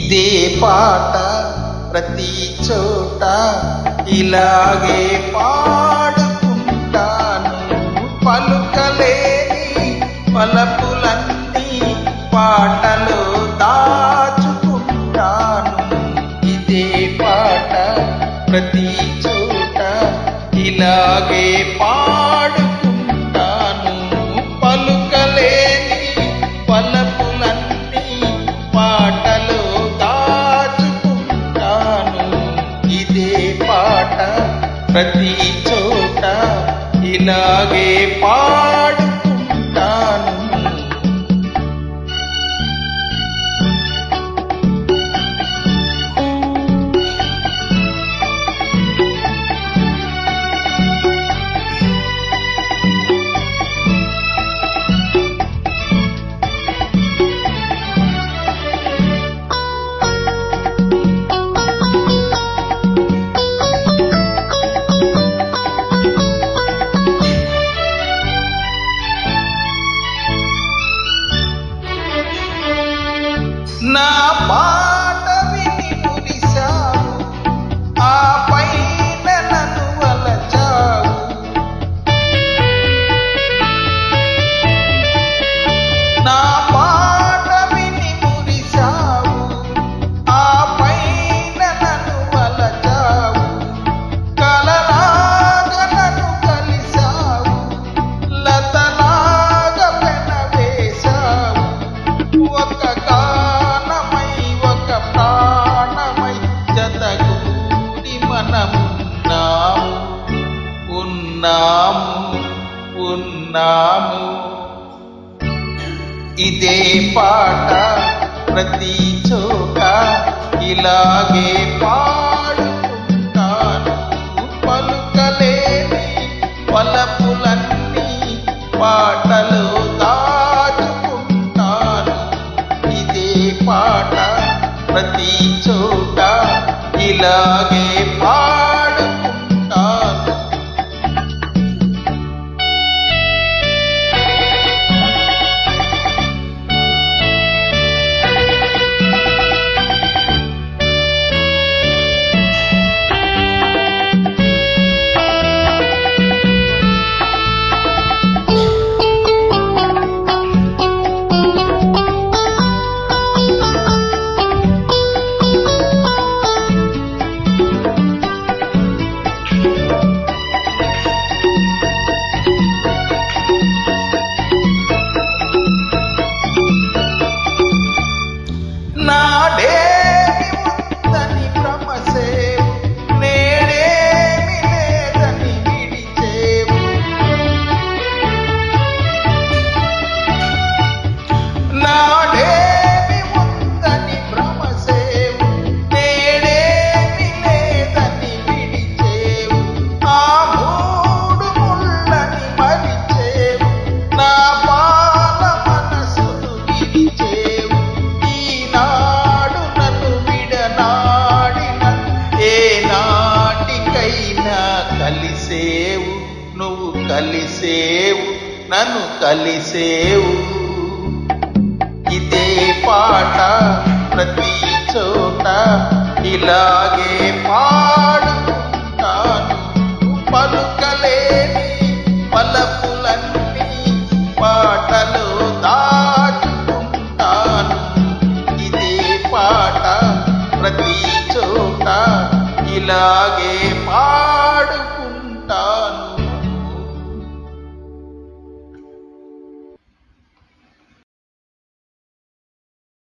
ఇదే పాట ప్రతి చోట ఇలాగే పాడుకుంటాను. పలుకలేని పలపులన్నీ పాటలో దాచుకుంటాను. ఇదే పాట ప్రతి చోట ఇలాగే పాడుకుంటాను. పలుకలేని పలపులన్నీ పాటలో దాచుకుంటాను. ఇదే పాట ప్రతి చోట ఇలాగే పాడుకుంటాను. నా పాట విని మురిశావు, ఆ పైన నన్ను వలచావు. నా పాట విని మురిశావు, ఆ పైన నన్ను వలచావు. కలలాగా నన్ను కలిశావు, లతలాగా పెనవేశావు. ఒక ప్రాణమై జతగూడి మనమున్నాము, ఉన్నాము. ఇదే పాట ప్రతి చోట ఇలాగే పాడుకుంటాను. పలుకలేని పలపులన్నీ పాటలో దాచుకుంటాను. ఇదే పాట ప్రతి చోట ఇలాగే పాడుకుంటాను. నాడేమి ఉందని భ్రమసేవు, నేడేమి లేదని విడిచేవు. నాడేమి ఉందని భ్రమసేవు, నేడేమి లేదని విడిచేవు. ఆ మూడు ముళ్ళని మరిచేవు, నా పాల మనసును విరిచేవు. ఈనాడు నన్ను విడనాడిన ఏనాటికైనా కలిసేవు, నువ్వు కలిసేవు, నన్ను కలిసేవు. ఇదే పాట ప్రతి చోట ఇలా